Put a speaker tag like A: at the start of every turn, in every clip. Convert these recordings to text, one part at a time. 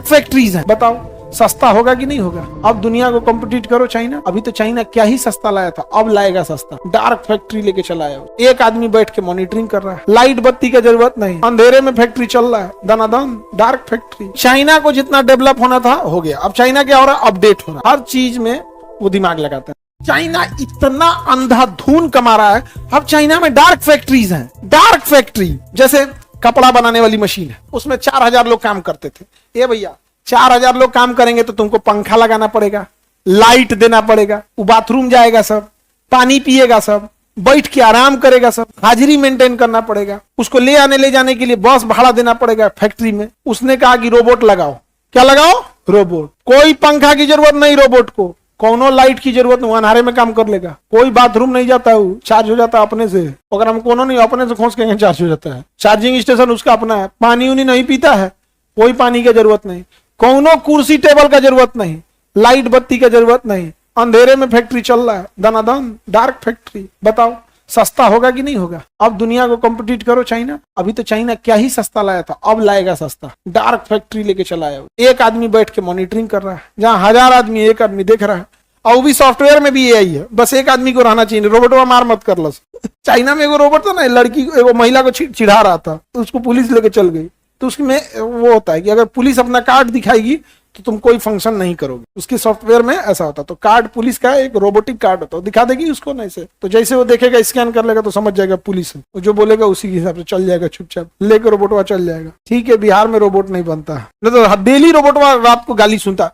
A: Factories हैं। बताओ सस्ता होगा कि नहीं होगा? अब दुनिया को कॉम्पिटिट करो चाइना। अभी तो चाइना क्या ही सस्ता लाया था, अब लाएगा सस्ता। डार्क फैक्ट्री लेके चला है, एक आदमी बैठ के मॉनिटरिंग कर रहा है, लाइट बत्ती का जरूरत नहीं, अंधेरे में फैक्ट्री चल रहा है, दनादन डार्क फैक्ट्री। चाइना को जितना डेवलप होना था हो गया। अब चाइना क्या हो रहा है? अपडेट हो रहा है, हर चीज में वो दिमाग लगाता है। चाइना इतना अंधाधुन कमा रहा है, अब चाइना में डार्क फैक्ट्रीज हैं। डार्क फैक्ट्री जैसे कपड़ा बनाने वाली मशीन है, उसमें 4000 लोग काम करते थे। ये भैया 4000 लोग काम करेंगे तो तुमको पंखा लगाना पड़ेगा, लाइट देना पड़ेगा, वो बाथरूम जाएगा सब, पानी पिएगा सब, बैठ के आराम करेगा सब, हाजिरी मेंटेन करना पड़ेगा, उसको ले आने ले जाने के लिए बस भाड़ा देना पड़ेगा फैक्ट्री में। उसने कहा कि रोबोट लगाओ। क्या लगाओ? रोबोट। कोई पंखा की जरूरत नहीं रोबोट को, कोनो लाइट की जरूरत नहीं, अंधारे में काम कर लेगा। कोई बाथरूम नहीं जाता है, चार्ज हो जाता है अपने से। अगर हम कोनो नहीं, अपने से खोस के चार्ज हो जाता है। चार्जिंग स्टेशन उसका अपना है। पानी उनी नहीं पीता है, कोई पानी की जरूरत नहीं, कोनो कुर्सी टेबल का जरूरत नहीं, लाइट बत्ती का जरूरत नहीं, अंधेरे में फैक्ट्री चल रहा है, दनादन डार्क फैक्ट्री। बताओ सस्ता होगा कि नहीं होगा? अब दुनिया को कॉम्पिटिट करो चाइना। अभी तो चाइना क्या ही सस्ता लाया था, अब लाएगा सस्ता। डार्क फैक्ट्री लेके चला है, एक आदमी बैठ के मॉनिटरिंग कर रहा है, जहां 1000 आदमी एक आदमी देख रहा है। और वो भी सॉफ्टवेयर में भी एआई है, बस एक आदमी को रहना चाहिए, रोबोट मार मत कर लो। चाइना में एगो रोबोट था ना, लड़की एगो महिला को चिढ़ा रहा था, तो उसको पुलिस लेके चल गई। तो उसमें वो होता है कि अगर पुलिस अपना कार्ड दिखाएगी तो तुम कोई फंक्शन नहीं करोगे। उसके सॉफ्टवेयर में ऐसा होता है। तो कार्ड पुलिस का एक रोबोटिक कार्ड होता है, दिखा देगी उसको नहीं से, तो जैसे वो देखेगा स्कैन कर लेगा तो समझ जाएगा पुलिस है, वो जो बोलेगा उसी के हिसाब से चल जाएगा, चुपचाप लेकर रोबोटवा चल जाएगा। ठीक है, बिहार में रोबोट नहीं बनता, नहीं तो डेली रोबोटवा रात को गाली सुनता,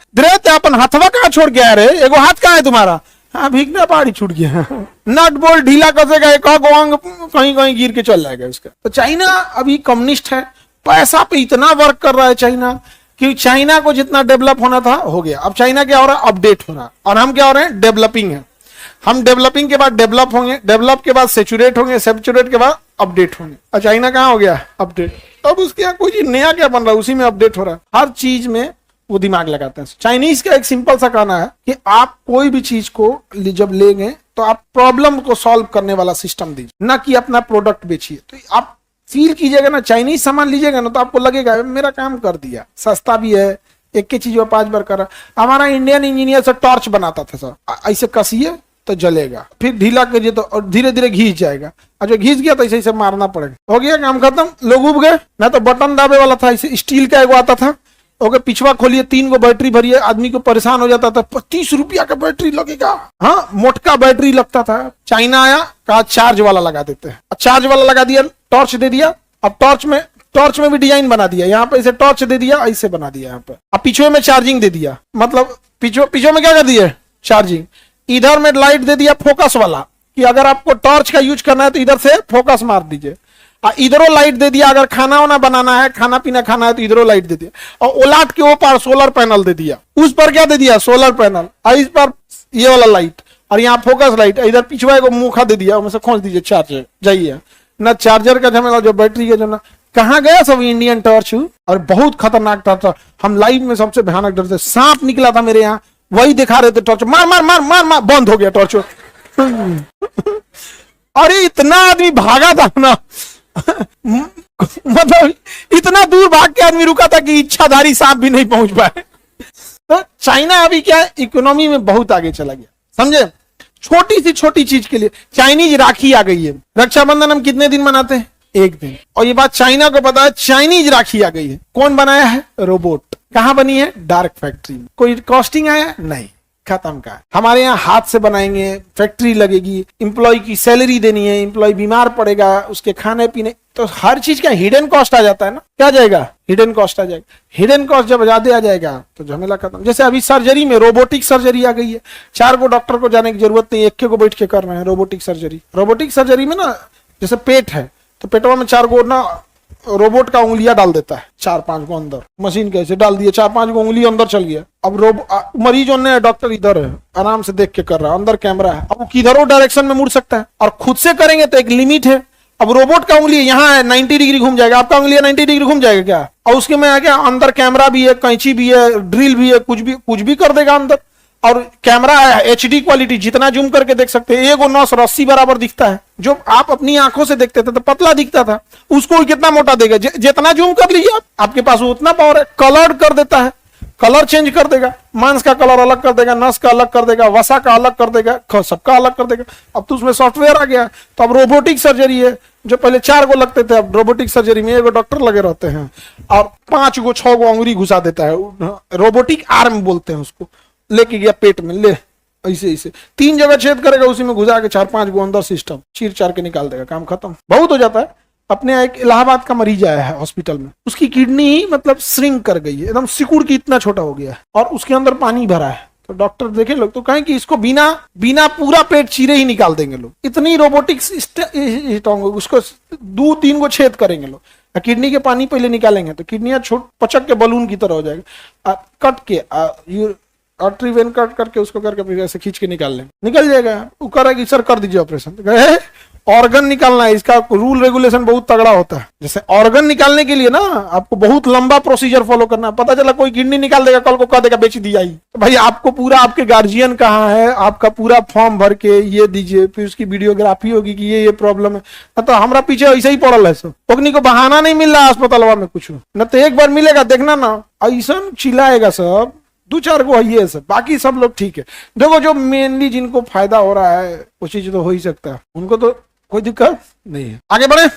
A: अपन हाथवा कहाँ छोड़ के आ रहे, एगो हाथ कहाँ है तुम्हारा? हाँ भीगना पहाड़ी छूट गया। नट बोल्ट ढीला कसेगा, एक अंग कहीं कहीं गिर के चल जाएगा उसका। तो चाइना अभी कम्युनिस्ट है, पैसा पे इतना वर्क कर रहा है चाइना कि चाइना को जितना डेवलप होना था हो गया। अब चाइना क्या हो रहा है? अपडेट हो रहा है। और हम क्या हो रहे हैं? डेवलपिंग है। हम डेवलपिंग के बाद डेवलप होंगे, डेवलप के बाद सेचुरेट होंगे, सेचुरेट के बाद अपडेट होंगे। और चाइना कहाँ हो गया? अपडेट। अब उसके यहाँ कोई नया क्या बन रहा है, उसी में अपडेट हो रहा है। हर चीज में वो दिमाग लगाते हैं। चाइनीज का एक सिंपल सा कहना है कि आप कोई भी चीज को जब लेंगे तो आप प्रॉब्लम को सॉल्व करने वाला सिस्टम दीजिए, ना कि अपना प्रोडक्ट बेचिए। तो आप फील कीजिएगा ना, चाइनीज सामान लीजिएगा ना, तो आपको लगेगा मेरा काम कर दिया, सस्ता भी है, एक की चीज 5 बार कर रहा। हमारा इंडियन इंजीनियर से टॉर्च बनाता था सर, ऐसे कसिए तो जलेगा, फिर ढीला करिए तो धीरे धीरे घिस जाएगा, और जो घिस गया तो ऐसे ऐसे मारना पड़ेगा। हो गया काम खत्म, लोग उब गए। ना तो बटन दाबे वाला था, ऐसे स्टील का एगो आता था, ओके पिछवा खोलिए, 3 गो बैटरी भरिए, आदमी को परेशान हो जाता था, 25 रुपया का बैटरी लगेगा। हाँ, मोटका बैटरी लगता था। चाइना आया, कहा चार्ज वाला लगा देते हैं, चार्ज वाला लगा दिया, टॉर्च दे दिया। अब टॉर्च में भी डिजाइन बना दिया, यहाँ पे ऐसे टॉर्च दे दिया, ऐसे बना दिया यहाँ पे। अब पीछे में चार्जिंग दे दिया, मतलब पीछे में क्या कर दिया? चार्जिंग। इधर में लाइट दे दिया फोकस वाला, कि अगर आपको टॉर्च का यूज करना है तो इधर से फोकस मार दीजिए। इधरों लाइट दे दिया, अगर खाना वाना बनाना है, खाना पीना खाना है तो इधरों लाइट दे दिया। और उलाट के ऊपर सोलर पैनल दे दिया, उस पर क्या दे दिया? सोलर पैनल, और इस पर ये वाला लाइट, और यहाँ फोकस लाइट। इधर पिछवा को मुखा दे दिया, उनसे खोज दीजिए, चार्जर जाइए ना। चार्जर का झमेला, जो बैटरी का जो कहाँ गया सब इंडियन टॉर्च। और बहुत खतरनाक टॉर्च था, हम लाइव में सबसे भयानक डरते, सांप निकला था मेरे यहाँ, वही दिखा रहे थे टॉर्च, मार मार मार मार मार, बंद हो गया टॉर्च। अरे इतना आदमी भागा था ना, मतलब इतना दूर भाग के आदमी रुका था कि इच्छाधारी सांप भी नहीं पहुंच पाए। तो चाइना अभी क्या इकोनॉमी में बहुत आगे चला गया, समझे? छोटी सी छोटी चीज के लिए चाइनीज राखी आ गई है। रक्षाबंधन हम कितने दिन मनाते हैं? 1 दिन। और ये बात चाइना को पता है, चाइनीज राखी आ गई है। कौन बनाया है? रोबोट। कहां बनी है? Dark factory. कोई कॉस्टिंग आया? नहीं, खत्म का। हमारे यहाँ हाथ से बनाएंगे, फैक्ट्री लगेगी, एम्प्लॉय की सैलरी देनी है, एम्प्लॉय बीमार पड़ेगा, उसके खाने पीने, तो हर चीज का हिडन कॉस्ट आ जाता है ना। क्या जाएगा? हिडन कॉस्ट आ जाएगा। हिडन कॉस्ट जब ज्यादा आ जाएगा तो झमेला खत्म। जैसे अभी सर्जरी में रोबोटिक सर्जरी आ गई है, 4 गो डॉक्टर को जाने की जरूरत नहीं, एक को बैठ के कर रहे हैं रोबोटिक सर्जरी। रोबोटिक सर्जरी में ना, जैसे पेट है तो पेटवा में 4 गो ना रोबोट का उंगलियां डाल देता है, 4-5 गो अंदर, मशीन कैसे डाल दिए, 4-5 गो उंगली अंदर चल गया। अब मरीज ने डॉक्टर इधर है, आराम से देख के कर रहा है, अंदर कैमरा है, अब किधरों डायरेक्शन में मुड़ सकता है। और खुद से करेंगे तो एक लिमिट है। अब रोबोट का उंगली यहाँ है, 90 डिग्री घूम जाएगा, आपका उंगली 90 डिग्री घूम जाएगा क्या? और उसके में क्या अंदर कैमरा भी है, कैंची भी है, ड्रिल भी है, कुछ भी कर देगा अंदर। और कैमरा है HD क्वालिटी, जितना जूम करके देख सकते हैं। एगो नस रस्सी बराबर दिखता है, जो आप अपनी आंखों से देखते थे तो पतला दिखता था, उसको कितना मोटा देगा, जितना जूम कर लीजिए आपके पास उतना पावर है। कलर्ड कर देता है, कलर चेंज कर देगा, मांस का कलर अलग कर देगा, नस का अलग कर देगा, वसा का अलग कर देगा, सबका अलग कर देगा। अब तो उसमें सॉफ्टवेयर आ गया। तो अब रोबोटिक सर्जरी है, जो पहले 4 गो लगते थे, अब रोबोटिक सर्जरी में 1 डॉक्टर लगे रहते हैं और 5 गो 6 गो अंगुरी घुसा देता है। रोबोटिक आर्म बोलते हैं उसको। लेके गया पेट में, ले ऐसे ऐसे 3 जगह छेद करेगा, उसी में घुसा के 4-5 गो अंदर सिस्टम चीर चार के निकाल देगा, काम खत्म। बहुत हो जाता है। अपने एक इलाहाबाद का मरीज आया है हॉस्पिटल में, उसकी किडनी मतलब श्रिंक कर गई है, एकदम सिकुड़ की इतना छोटा हो गया है और उसके अंदर पानी भरा है। तो डॉक्टर देखे लोग तो कहें कि इसको बिना पूरा पेट चीरे ही निकाल देंगे लोग, इतनी रोबोटिक्स उसको 2-3 गो छेद करेंगे लोग। किडनी के पानी पहले निकालेंगे तो किडनियां पचक के बलून की तरह हो जाएगा। कट के आर्टरी वेन कट करके उसको करके फिर ऐसे खींच के निकाल निकल जाएगा। वो करेगी सर कर दीजिए ऑपरेशन। ऑर्गन निकालना है, इसका रूल रेगुलेशन बहुत तगड़ा होता है। जैसे ऑर्गन निकालने के लिए ना आपको बहुत लंबा प्रोसीजर फॉलो करना है। पता चला कोई किडनी निकाल देगा, कल को कह देगा बेच दिया ही, तो भाई आपको पूरा आपके गार्जियन कहाँ है, आपका पूरा फॉर्म भर के ये दीजिए, फिर उसकी वीडियोग्राफी होगी कि ये प्रॉब्लम है। तो हमारा पीछे ऐसे ही पड़ल है सब, ओकनी को बहाना नहीं मिल रहा अस्पताल में कुछ न, तो एक बार मिलेगा देखना ना ऐसा चिल्लाएगा सब, 2-4 गो है सब, बाकी सब लोग ठीक है। देखो जो मेनली जिनको फायदा हो रहा है वो चीज तो हो ही सकता है, उनको तो कोई दिक्कत नहीं है। आगे बढ़े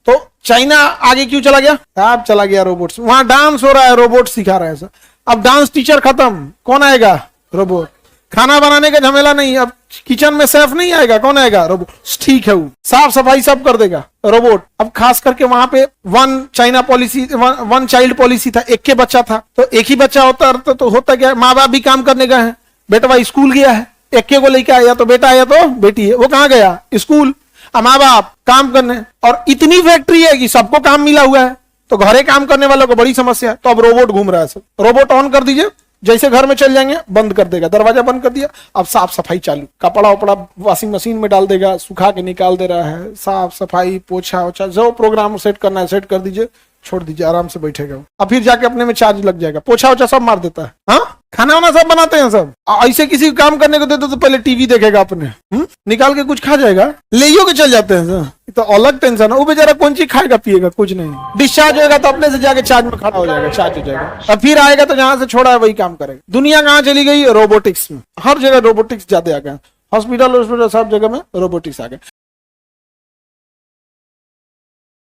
A: तो चाइना आगे क्यों चला गया? अब चला गया रोबोट्स। वहां डांस हो रहा है, रोबोट सिखा रहा है सर। अब डांस टीचर खत्म, कौन आएगा? रोबोट। खाना बनाने का झमेला नहीं, अब किचन में शेफ नहीं आएगा, कौन आएगा? रोबोट। ठीक है, वो साफ सफाई सब कर देगा रोबोट। अब खास करके वहां पे वन चाइल्ड पॉलिसी था, एक के बच्चा था, तो एक ही बच्चा होता तो होता क्या, माँ बाप भी काम करने गए हैं, बेटा स्कूल गया है, एक के को लेके आया तो बेटा आया तो बेटी है, वो कहाँ गया? स्कूल। माँ बाप काम करने, और इतनी फैक्ट्री है कि सबको काम मिला हुआ है, तो घरे काम करने वालों को बड़ी समस्या है। तो अब रोबोट घूम रहा है सब, रोबोट ऑन कर दीजिए, जैसे घर में चल जाएंगे बंद कर देगा, दरवाजा बंद कर दिया, अब साफ सफाई चालू, कपड़ा उपड़ा वॉशिंग मशीन में डाल देगा, सुखा के निकाल दे रहा है, साफ सफाई पोछा ओछा जो प्रोग्राम सेट करना है सेट कर दीजिए, छोड़ दीजिए, आराम से बैठेगा। अब फिर जाके अपने में चार्ज लग जाएगा, पोछा ओछा सब मार देता है। हाँ, खाना वाना सब बनाते हैं सब। ऐसे किसी काम करने को दे दो तो पहले टीवी देखेगा अपने, निकाल के कुछ खा जाएगा, ले के चल जाते हैं सर। तो अलग टेंशन है, वो बेचारा कौन चीज खाएगा पिएगा? कुछ नहीं। डिस्चार्ज होगा तो अपने से जाके चार्ज में खड़ा हो जाएगा, चार्ज हो जाएगा, और फिर आएगा तो जहां से छोड़ा है वही काम करेगा। दुनिया कहाँ चली गई? रोबोटिक्स में। हर जगह रोबोटिक्स ज्यादा आ गया, हॉस्पिटल सब जगह में रोबोटिक्स आ गए।